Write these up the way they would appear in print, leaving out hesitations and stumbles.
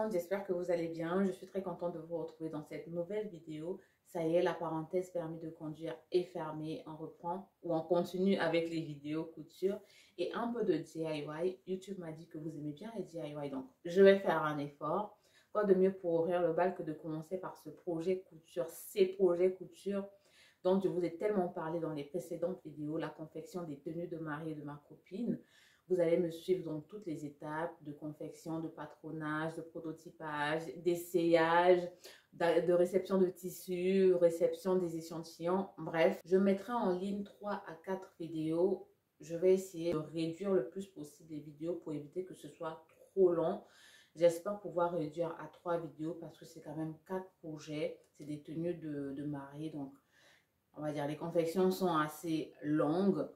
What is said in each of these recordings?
monde, j'espère que vous allez bien. Je suis très contente de vous retrouver dans cette nouvelle vidéo. Ça y est, la parenthèse permis de conduire est fermée. On reprend ou on continue avec les vidéos couture et un peu de DIY. YouTube m'a dit que vous aimez bien les DIY, donc je vais faire un effort. Quoi de mieux pour ouvrir le bal que de commencer par ce projet couture, ces projets couture dont je vous ai tellement parlé dans les précédentes vidéos, la confection des tenues de mariée de ma copine. Vous allez me suivre dans toutes les étapes de confection, de patronage, de prototypage, d'essayage, de réception de tissus, réception des échantillons. Bref, je mettrai en ligne 3 à 4 vidéos. Je vais essayer de réduire le plus possible les vidéos pour éviter que ce soit trop long. J'espère pouvoir réduire à 3 vidéos parce que c'est quand même 4 projets. C'est des tenues de mariée, donc on va dire les confections sont assez longues.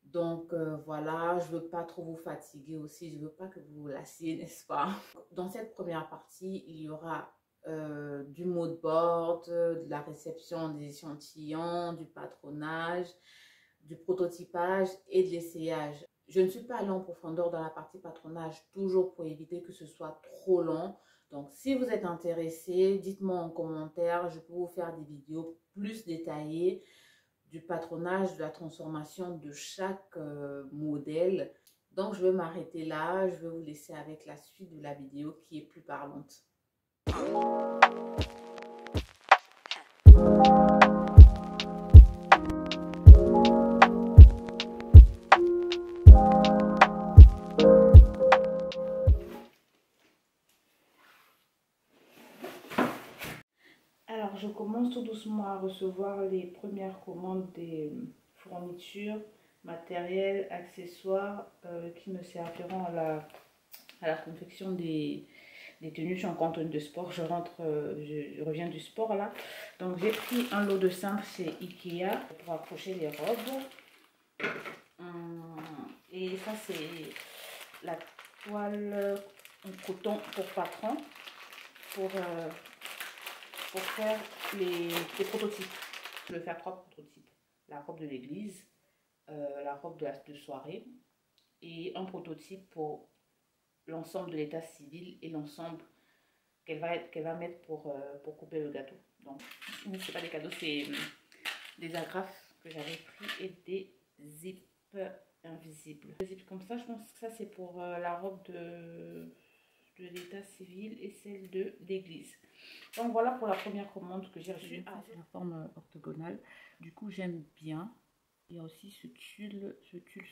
Donc voilà, je ne veux pas trop vous fatiguer aussi, je ne veux pas que vous vous lassiez, n'est-ce pas? Dans cette première partie, il y aura du mood board, de la réception des échantillons, du patronage, du prototypage et de l'essayage. Je ne suis pas allée en profondeur dans la partie patronage, toujours pour éviter que ce soit trop long. Donc si vous êtes intéressé, dites-moi en commentaire, je peux vous faire des vidéos plus détaillées du patronage, de la transformation de chaque modèle. Donc, je vais m'arrêter là. Je vais vous laisser avec la suite de la vidéo qui est plus parlante. Alors, je commence tout doucement à recevoir les premières commandes des fournitures, matériel, accessoires qui me serviront à la confection des tenues. Je suis encore en tenue de sport, je reviens du sport là. Donc j'ai pris un lot de 5 chez Ikea pour accrocher les robes. Et ça c'est la toile en coton pour patron pour faire les prototypes. Je vais faire 3 prototypes. La robe de l'église, la robe de soirée et un prototype pour l'ensemble de l'état civil et l'ensemble qu'elle va mettre pour couper le gâteau. Donc, c'est pas des cadeaux, c'est des agrafes que j'avais pris et des zips invisibles. Des zips comme ça, je pense que ça c'est pour la robe de l'état civil et celle de l'église. Donc voilà pour la première commande que j'ai reçue. C'est la forme orthogonale. Du coup, j'aime bien. Il y a aussi ce tulle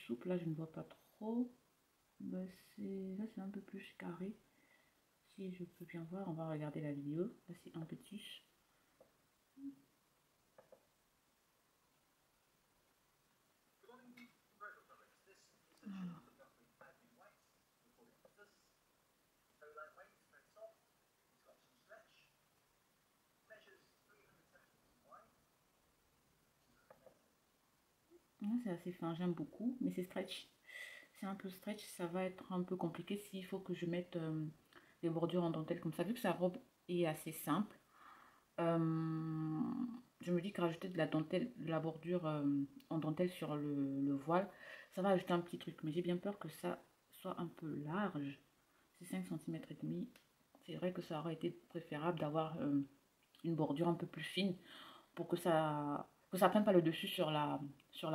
souple. Là, je ne vois pas trop. Là, c'est un peu plus carré. Si je peux bien voir, on va regarder la vidéo. Là, c'est un petit. C'est assez fin, j'aime beaucoup, mais c'est stretch. C'est un peu stretch, ça va être un peu compliqué s'il faut que je mette des bordures en dentelle comme ça. Vu que sa robe est assez simple, je me dis que rajouter de la dentelle, de la bordure en dentelle sur le voile, ça va ajouter un petit truc. Mais j'ai bien peur que ça soit un peu large. C'est 5 cm et demi. C'est vrai que ça aurait été préférable d'avoir une bordure un peu plus fine pour que ça prenne pas le dessus sur la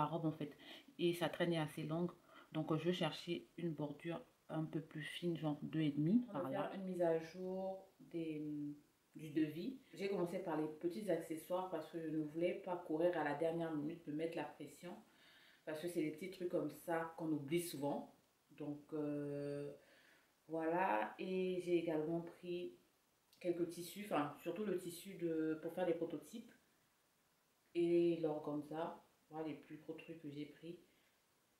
robe en fait. Et sa traîne est assez longue. Donc je vais chercher une bordure un peu plus fine, genre 2,5 par là. Faire une mise à jour du devis. J'ai commencé par les petits accessoires parce que je ne voulais pas courir à la dernière minute, me mettre la pression. Parce que c'est des petits trucs comme ça qu'on oublie souvent. Donc voilà. Et j'ai également pris quelques tissus, enfin surtout le tissu pour faire des prototypes. Et l'organza, voilà les plus gros trucs que j'ai pris.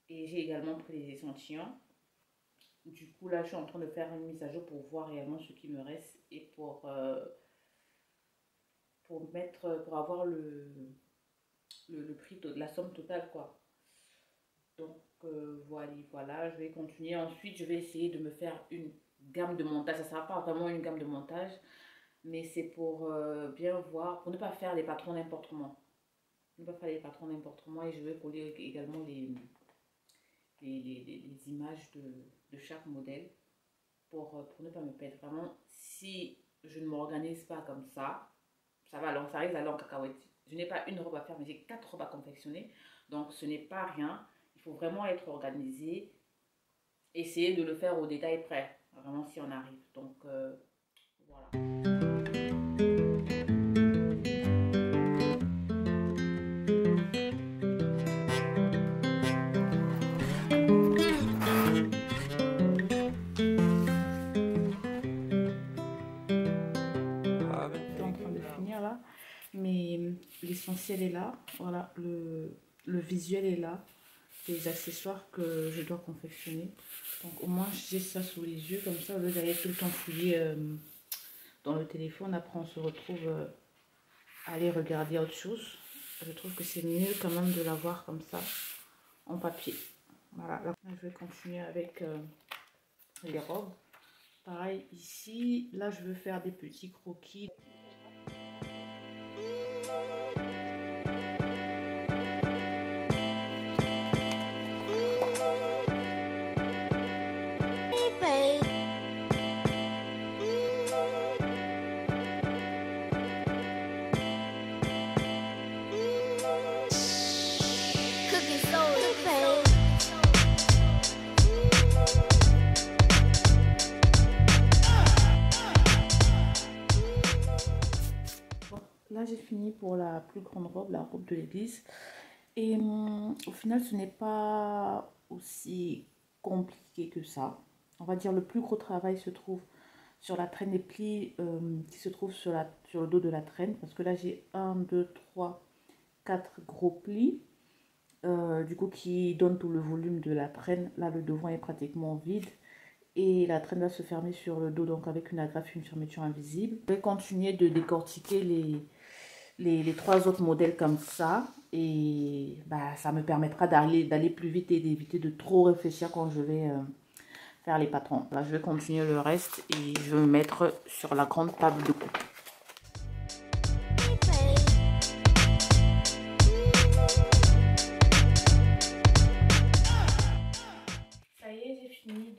Et j'ai également pris les échantillons. Du coup, là, je suis en train de faire une mise à jour pour voir réellement ce qui me reste et pour avoir le prix de la somme totale, quoi. Donc, voilà, je vais continuer. Ensuite, je vais essayer de me faire une gamme de montage. Ça ne sera pas vraiment une gamme de montage, mais c'est pour bien voir, pour ne pas faire les patrons n'importe comment. Ne pas faire les patrons n'importe comment et je vais coller également les images de chaque modèle. pour ne pas me perdre. Vraiment, si je ne m'organise pas comme ça va alors, ça risque d'aller en cacahuète. Je n'ai pas une robe à faire, mais j'ai 4 robes à confectionner. Donc, ce n'est pas rien. Il faut vraiment être organisé. Essayer de le faire au détail près. Vraiment, si on arrive. Donc, voilà. Mais l'essentiel est là, voilà, le visuel est là, les accessoires que je dois confectionner. Donc au moins j'ai ça sous les yeux, comme ça au lieu d'aller tout le temps fouiller dans le téléphone, après on se retrouve à aller regarder autre chose. Je trouve que c'est mieux quand même de l'avoir comme ça en papier. Voilà, là je vais continuer avec les robes. Pareil ici, là je veux faire des petits croquis. Là j'ai fini pour la plus grande robe, la robe de l'église. Et au final ce n'est pas aussi compliqué que ça. On va dire le plus gros travail se trouve sur la traîne des plis qui se trouve sur le dos de la traîne. Parce que là j'ai 1, 2, 3, 4 gros plis. Du coup qui donne tout le volume de la traîne. Là le devant est pratiquement vide. Et la traîne va se fermer sur le dos, donc avec une agrafe, une fermeture invisible. Je vais continuer de décortiquer les 3 autres modèles comme ça. Et bah, ça me permettra d'aller plus vite et d'éviter de trop réfléchir quand je vais faire les patrons. Là, je vais continuer le reste et je vais me mettre sur la grande table de coupe.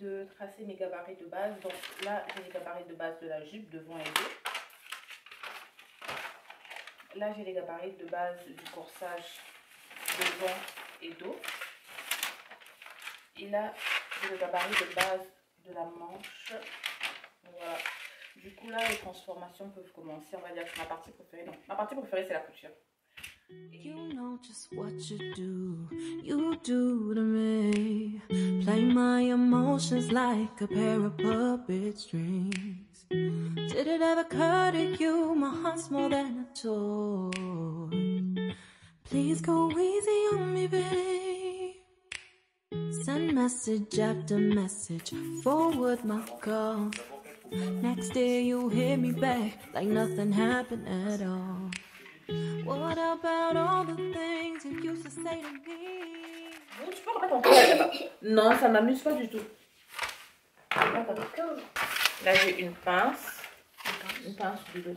De tracer mes gabarits de base. Donc là j'ai les gabarits de base de la jupe devant et dos. Là j'ai les gabarits de base du corsage devant et dos. Et là j'ai le gabarit de base de la manche. Voilà. Du coup là les transformations peuvent commencer. On va dire que ma partie préférée. Non, ma partie préférée c'est la couture. You know just what you do to me. Play my emotions like a pair of puppet strings. Did it ever occur to you my heart's more than a toy? Please go easy on me, babe. Send message after message, forward my call. Next day you hit me back like nothing happened at all. What about all the things you used to say to me? Tu peux remettre ton pied là-bas. Non, ça m'amuse pas du tout. Là, j'ai une pince. Une pince du dos.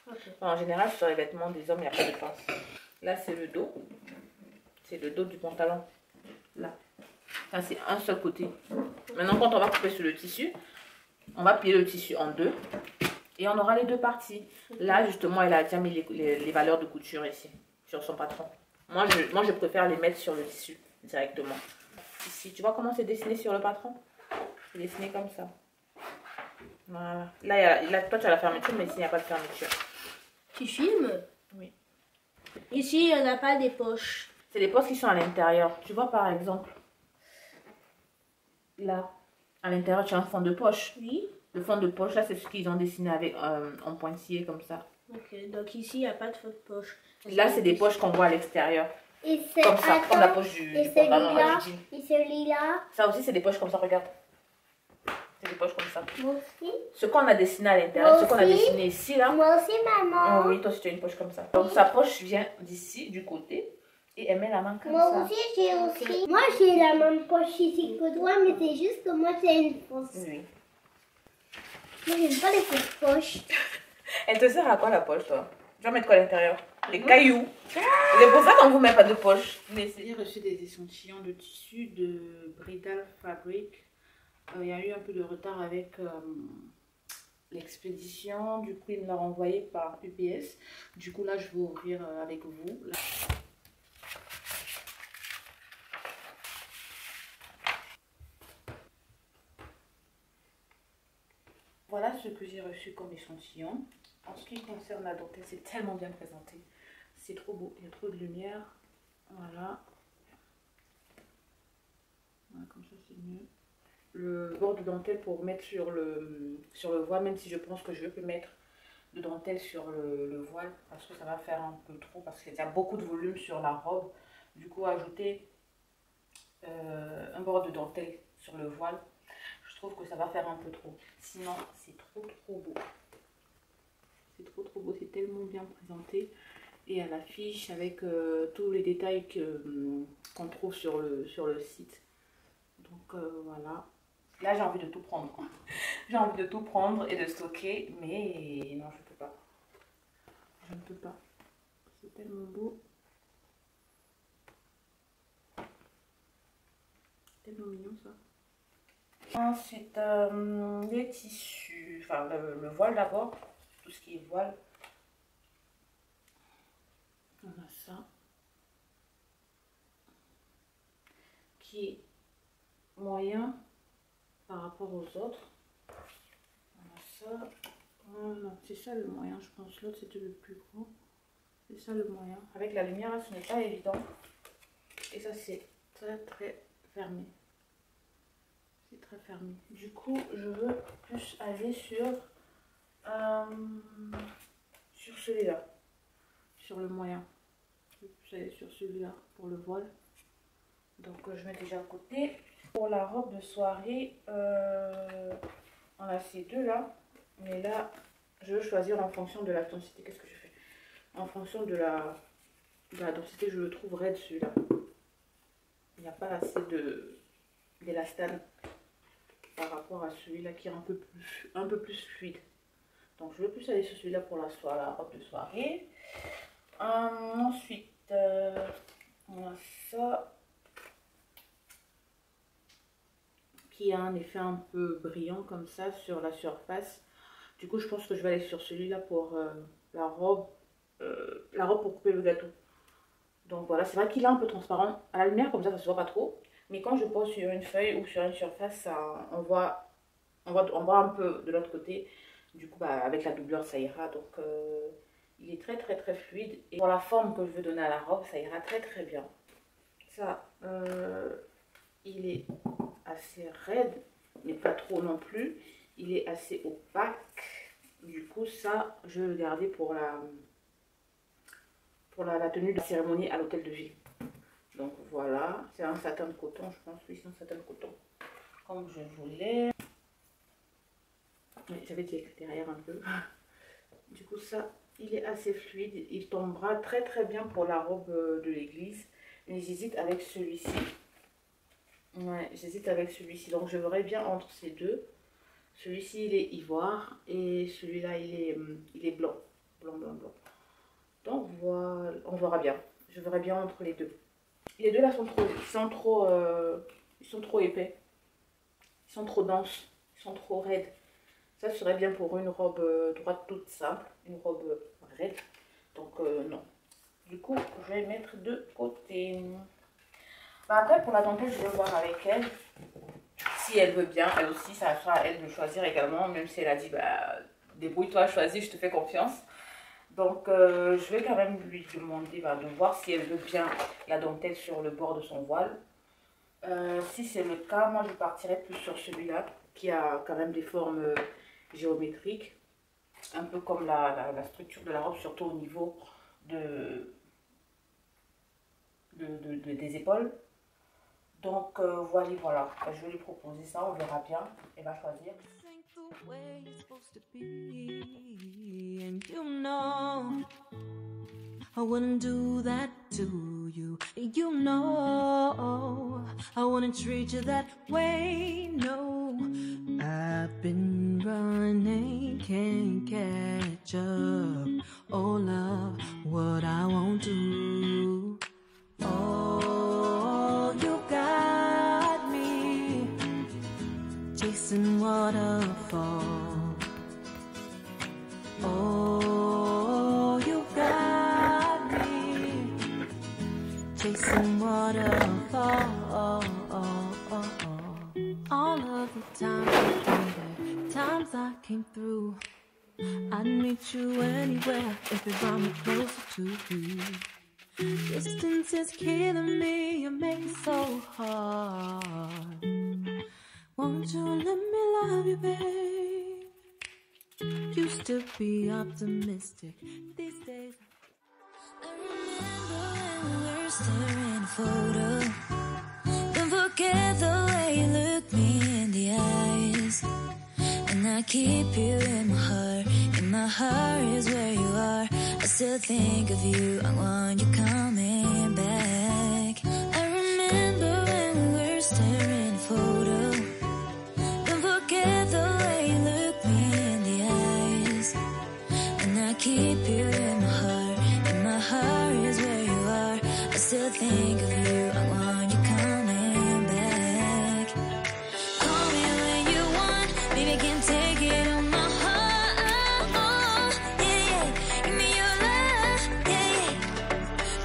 Okay. En général, sur les vêtements des hommes, il n'y a pas de pince. Là, c'est le dos. C'est le dos du pantalon. Là. Ça, c'est un seul côté. Maintenant, quand on va couper sur le tissu, on va plier le tissu en deux. Et on aura les deux parties. Là, justement, elle a déjà mis les valeurs de couture ici, sur son patron. Moi, je préfère les mettre sur le tissu directement. Ici, tu vois comment c'est dessiné sur le patron? C'est dessiné comme ça. Voilà. Là, toi, tu as la fermeture, mais ici, il n'y a pas de fermeture. Tu filmes? Oui. Ici, il n'y en a pas des poches. C'est les poches qui sont à l'intérieur. Tu vois, par exemple, là, à l'intérieur, tu as un fond de poche. Oui. Le fond de poche, là, c'est ce qu'ils ont dessiné avec en pointillé comme ça. Ok, donc ici, il n'y a pas de fond de poche. Là, c'est des poches qu'on voit à l'extérieur. Et comme ça, comme la poche du pantalon. Et celui-là. Ça aussi, c'est des poches comme ça, regarde. C'est des poches comme ça. Moi aussi. Ce qu'on a dessiné à l'intérieur, ce qu'on a dessiné ici, là. Moi aussi, maman. Oh, oui, toi aussi, tu as une poche comme ça. Donc, sa poche vient d'ici, du côté. Et elle met la main comme ça. Moi aussi, j'ai aussi. Moi, j'ai la même poche ici que toi, mais c'est juste que moi, c'est une fausse. Oui. Moi, j'aime pas les fausses poches. Elle te sert à quoi la poche, toi? Tu vas mettre quoi à l'intérieur? Les cailloux. C'est pour ça qu'on ne vous met pas de poche. J'ai reçu des échantillons de tissu de Bridal Fabric Il y a eu un peu de retard avec l'expédition. Du coup, il me l'a renvoyé par UPS. Du coup, là, je vais ouvrir avec vous. Là. Voilà ce que j'ai reçu comme échantillon. En ce qui concerne la dentelle, c'est tellement bien présenté. C'est trop beau, il y a trop de lumière. Voilà. Voilà, comme ça c'est mieux. Le bord de dentelle pour mettre sur le voile, même si je pense que je vais mettre de dentelle sur le voile, parce que ça va faire un peu trop, parce qu'il y a beaucoup de volume sur la robe. Du coup, ajouter un bord de dentelle sur le voile, je trouve que ça va faire un peu trop. Sinon, c'est trop beau. C'est trop beau, c'est tellement bien présenté. Et à l'affiche avec tous les détails qu'on trouve sur le site. Donc voilà. Là, j'ai envie de tout prendre. J'ai envie de tout prendre et de stocker, mais non, je peux pas. Je ne peux pas. C'est tellement beau. Tellement mignon ça. Ensuite, les tissus, enfin le voile d'abord, tout ce qui est voile. On a ça. Qui est moyen par rapport aux autres. On a ça. Non, c'est ça le moyen, je pense. L'autre c'était le plus gros. C'est ça le moyen. Avec la lumière, là, ce n'est pas évident. Et ça, c'est très fermé. C'est très fermé. Du coup, je veux plus aller sur celui-là. Sur le moyen. Je veux plus aller sur celui-là pour le voile. Donc, je mets déjà à côté. Pour la robe de soirée, on a ces deux là. Mais là, je veux choisir en fonction de la densité. Qu'est-ce que je fais? En fonction de la densité, je le trouve raide celui-là. Il n'y a pas assez d'élastane par rapport à celui-là qui est un peu plus fluide. Donc, je veux plus aller sur celui-là pour la robe de soirée. Ensuite, on a ça. Qui a un effet un peu brillant comme ça sur la surface. Du coup, je pense que je vais aller sur celui-là pour la robe pour couper le gâteau. Donc voilà, c'est vrai qu'il est un peu transparent. À la lumière, comme ça se voit pas trop. Mais quand je pose sur une feuille ou sur une surface, ça, on voit un peu de l'autre côté. Du coup, bah, avec la doubleur, ça ira. Donc, il est très fluide. Et pour la forme que je veux donner à la robe, ça ira très bien. Ça, il est assez raide, mais pas trop non plus. Il est assez opaque. Du coup, ça, je vais le garder pour la tenue de cérémonie à l'hôtel de ville. Donc voilà, c'est un satin de coton, je pense. Oui, c'est un satin de coton. Comme je voulais. J'avais dit derrière un peu. Du coup, ça, il est assez fluide. Il tombera très bien pour la robe de l'église. Mais j'hésite avec celui-ci. Ouais, j'hésite avec celui-ci. Donc, je verrai bien entre ces deux. Celui-ci, il est ivoire. Et celui-là, il est blanc. Blanc. Donc, voilà. On verra bien. Je verrai bien entre les deux. Les deux là sont trop épais. Ils sont trop denses. Ils sont trop raides. Ça serait bien pour une robe droite toute simple. Une robe raide. Donc, non. Du coup, je vais mettre de côté. Bah après, pour la dentelle, je vais voir avec elle. Si elle veut bien, elle aussi, ça sera à elle de choisir également. Même si elle a dit, bah, débrouille-toi, choisis, je te fais confiance. Donc, je vais quand même lui demander de voir si elle veut bien la dentelle sur le bord de son voile. Si c'est le cas, moi, je partirai plus sur celui-là, qui a quand même des formes géométriques. Un peu comme la structure de la robe, surtout au niveau des épaules. Donc voilà, je vais lui proposer ça, on verra bien, elle va choisir. And you know I wouldn't do that to you. You know I wouldn't treat you that way. No, I've been running, can't catch up. Oh love, what I won't do. Oh, you got me waterfall. Oh, you got me chasing waterfall. All of the times I've been there, times I came through, I'd meet you anywhere if it brought me closer to you. Distance is killing me, you make it so hard. Won't you let me love you, babe? Used to be optimistic, these days I remember when we were staring a photo. Don't forget the way you look me in the eyes. And I keep you in my heart. In my heart is where you are. I still think of you, I want you coming back. I remember when we were staring a photo. Don't forget the way you look me in the eyes. And I keep you in my heart. In my heart is where you are. I still think of you, I want you coming back. Call me when you want, baby, can take it on my heart. Yeah, yeah, give me your love. Yeah, yeah.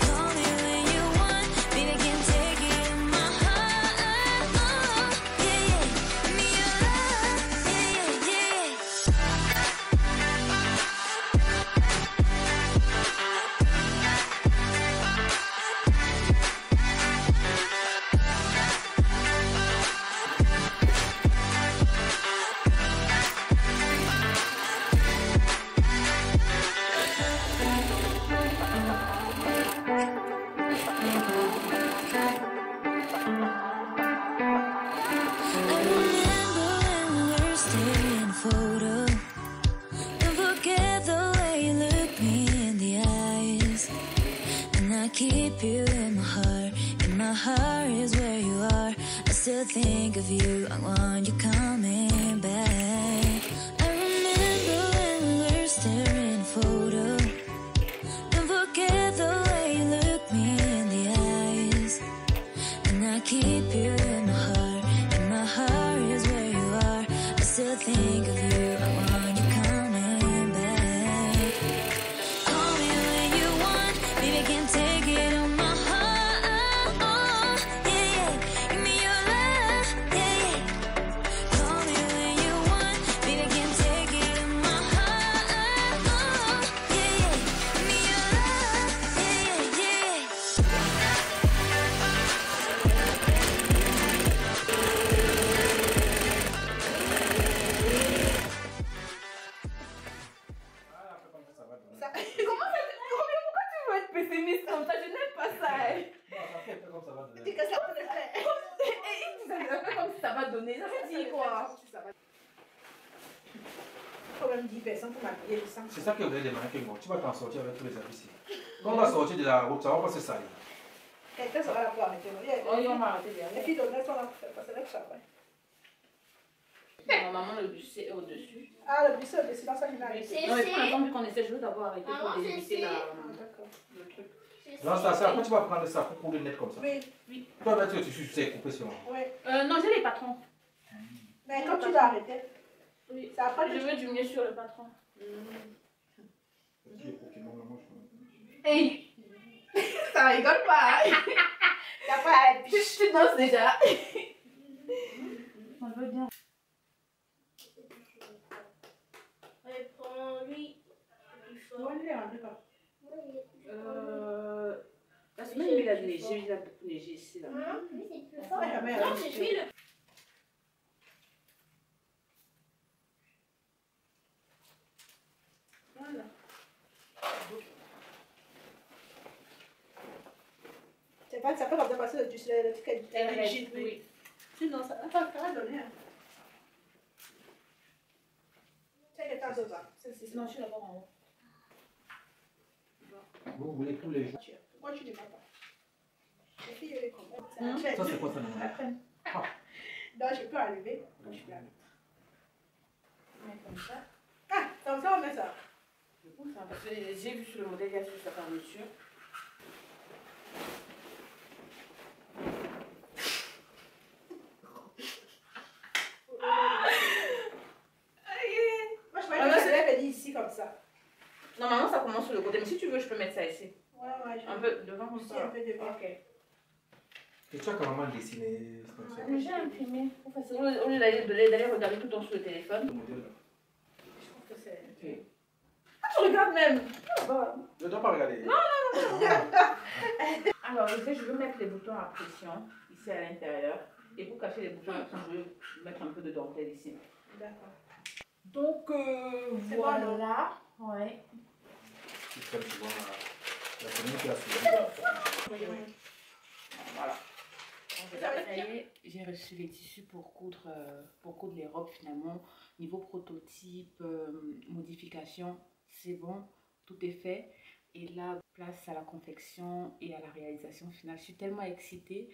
Call me when you want, baby, can take it on my heart. Yeah, yeah, give me your love. Yeah, yeah, yeah. I remember when we were staring a photo. Don't forget the way you look me in the eyes. And I keep you in my heart. In my heart is where you are. I still think of you, I want you coming back. I remember when we were staring a photo. Don't forget the way you look me in the eyes. And I keep you in my heart. In my heart is where you are. I still think of you, I want you coming back. Call me when you want, baby, can take it on my heart. Yeah, yeah, give me your love. Yeah, yeah. Call me when you want, baby, can take it on my heart. Yeah, yeah, give me your love. Yeah, yeah, yeah. Pourquoi tu veux être pessimiste comme ça? Je n'aime pas ça. Dis que ça peut te faire. Ça fait comme si ça va donner. Ça veut dire quoi? Faut même 10 personnes pour m'habiller du sang. C'est ça que vous avez demandé que moi. Tu vas t'en sortir avec tous les habits ici. Quand on va sortir de la route, ça va pas se salir. Quelqu'un sera là pour arrêter. Oh, on m'a arrêté Les derrière. filles d'honneur sont là pour faire passer leur travail. Normalement, le bus c'est au-dessus. Ah, le bus est au-dessus, dans ça, il m'arrête. C'est- Non, mais pour l'instant, vu qu'on essaie, je veux d'abord arrêter Maman, pour éviter c'est- D'accord. le truc. Non, c'est après tu vas prendre ça pour couler net comme ça. Oui, Toi, là, tu sais couper sur moi. oui. Non, j'ai les patrons. Mais quand tu dois arrêter, Oui. c'est après Je que tu... veux diminuer sur le patron. Hey. Ça rigole pas. C'est après arrêter. Tu danses déjà. On veut bien. Réponds-lui. On est en deux cas. La semaine, il a neigé, il a beaucoup neigé ici. Là. Oui, c'est plus Ça fort. va jamais Non, arrêter. je suis le... Voilà. C'est pas, ça peut comme ça passer le ticket Elle rigide, reste, oui. oui. Sinon, ça va donner. C'est que t'as besoin. Non, je suis d'abord en haut. Vous voulez tous les jours. Pourquoi tu ne vas pas? Les filles, elles les comprennent. Ça, c'est quoi ça, maman? Après. Ah. Donc, je peux enlever. Donc, je peux la mettre. Mais comme ça. Ah, comme ça, on met ça. Du coup, ça, parce que j'ai vu sur le modèle, il y a sur sa fermeture. ça. Normalement, ça commence sur le côté, mais si tu veux, je peux mettre ça ici. Ouais, Un peu devant comme Ici, ça. un peu devant. Ok. Et tu as quand même dessiné ça. J'ai imprimé. Au lieu d'aller regarder tout le temps sur le téléphone. Le modèle là. Je trouve que c'est... Ok. Ah, tu regardes même. Je ne dois pas regarder. Non. Alors, je veux mettre les boutons à pression ici à l'intérieur. Et pour cacher les boutons à pression, je vais mettre un peu de dentelle ici. D'accord. Donc, C'est voilà. Ouais. C'est très souvent la communication. Voilà. J'ai reçu les tissus pour coudre les robes finalement. Niveau prototype, modification, c'est bon, tout est fait. Et là, place à la confection et à la réalisation finale. Je suis tellement excitée.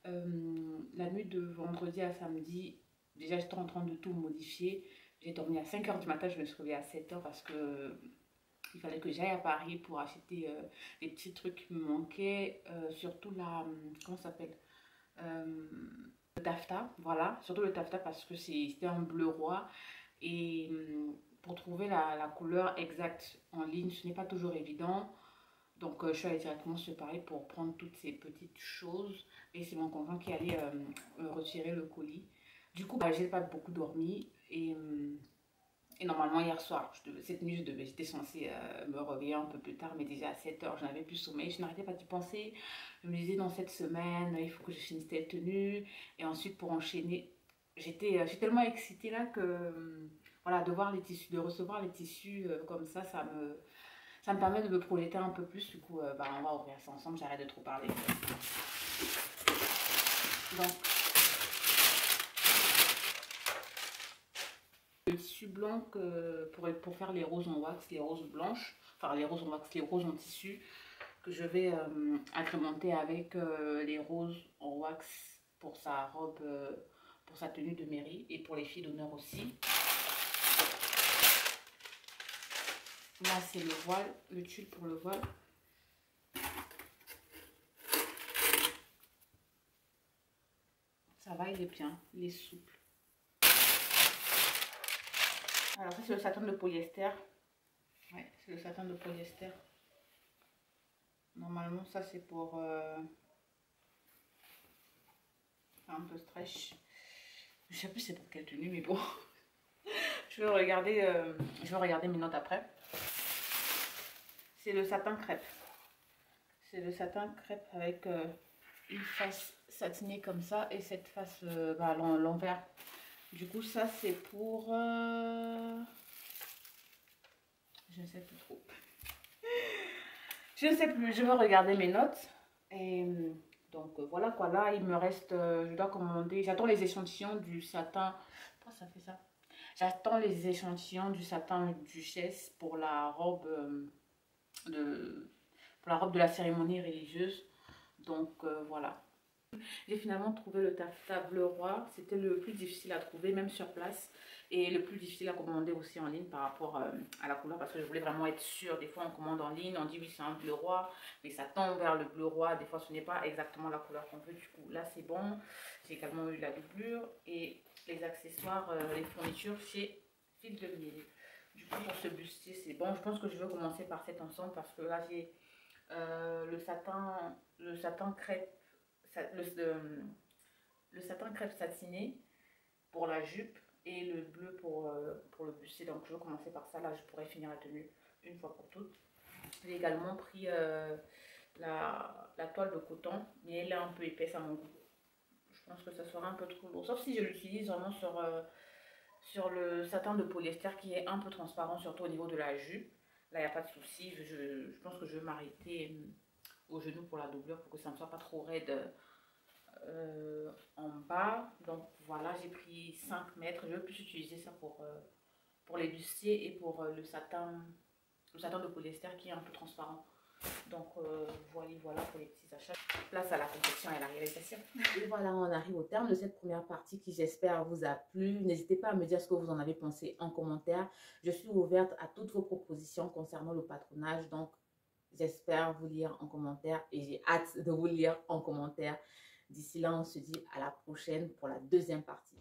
La nuit de vendredi à samedi, déjà j'étais en train de tout modifier. J'ai dormi à 5 h du matin, je me suis réveillée à 7 h parce que il fallait que j'aille à Paris pour acheter des petits trucs qui me manquaient. Surtout la, comment ça s'appelle, le taffetas, voilà, surtout le taffetas parce que c'était un bleu roi. Et pour trouver la couleur exacte en ligne, ce n'est pas toujours évident. Donc je suis allée directement sur Paris pour prendre toutes ces petites choses. Et c'est mon conjoint qui allait retirer le colis. Du coup, j'ai pas beaucoup dormi. Et normalement, hier soir, cette nuit, j'étais censée me réveiller un peu plus tard, mais déjà à 7 h, je n'avais plus sommeil. Je n'arrêtais pas d'y penser. Je me disais, dans cette semaine, il faut que je finisse telle tenue. Et ensuite, pour enchaîner, j'étais tellement excitée là que, voilà, de voir les tissus, de recevoir les tissus comme ça me permet de me projeter un peu plus. Du coup, on va ouvrir ça ensemble. J'arrête de trop parler. Donc, le tissu blanc pour faire les roses en wax, les roses blanches, enfin les roses en wax, les roses en tissu, que je vais agrémenter avec les roses en wax pour sa robe, pour sa tenue de mairie et pour les filles d'honneur aussi. Là, c'est le voile, le tulle pour le voile. Ça va, il est bien, il est souple. Alors, ça, c'est le satin de polyester. Ouais, c'est le satin de polyester. Normalement, ça, c'est pour un peu stretch. Je sais plus c'est pour quelle tenue, mais bon. je vais regarder mes notes après. C'est le satin crêpe. C'est le satin crêpe avec une face satinée comme ça et cette face l'envers. Du coup, ça c'est pour... je ne sais plus trop. Je ne sais plus, je vais regarder mes notes. Et donc voilà quoi, là il me reste... je dois commander... J'attends les échantillons du satin... Pourquoi ça fait ça? J'attends les échantillons du satin Duchesse pour la robe de la cérémonie religieuse. Donc voilà. J'ai finalement trouvé le taffetas bleu roi. C'était le plus difficile à trouver, même sur place. Et le plus difficile à commander aussi en ligne par rapport à la couleur. Parce que je voulais vraiment être sûre. Des fois, on commande en ligne, on dit oui, c'est un bleu roi. Mais ça tend vers le bleu roi. Des fois, ce n'est pas exactement la couleur qu'on veut. Du coup, là, c'est bon. J'ai également eu la doublure. Et les accessoires, les fournitures chez Fil de Miel. Du coup, pour ce bustier, c'est bon. Je pense que je vais commencer par cet ensemble. Parce que là, j'ai le satin crêpe. Le satin crêpe satiné pour la jupe et le bleu pour le bustier. Donc je vais commencer par ça. Là je pourrais finir la tenue une fois pour toutes. J'ai également pris la toile de coton, mais elle est un peu épaisse à mon goût. Je pense que ça sera un peu trop lourd, sauf si je l'utilise vraiment sur le satin de polyester qui est un peu transparent, surtout au niveau de la jupe. Là il n'y a pas de souci. Je pense que je vais m'arrêter au genou pour la doublure pour que ça ne soit pas trop raide en bas. Donc voilà, j'ai pris 5 mètres. Je vais plus utiliser ça pour les bustiers et pour le satin de polyester qui est un peu transparent. Donc voilà pour les petits achats. Place à la confection et à la réalisation. Et voilà, on arrive au terme de cette première partie qui j'espère vous a plu. N'hésitez pas à me dire ce que vous en avez pensé en commentaire. Je suis ouverte à toutes vos propositions concernant le patronage. Donc j'espère vous lire en commentaire et j'ai hâte de vous lire en commentaire. D'ici là, on se dit à la prochaine pour la deuxième partie.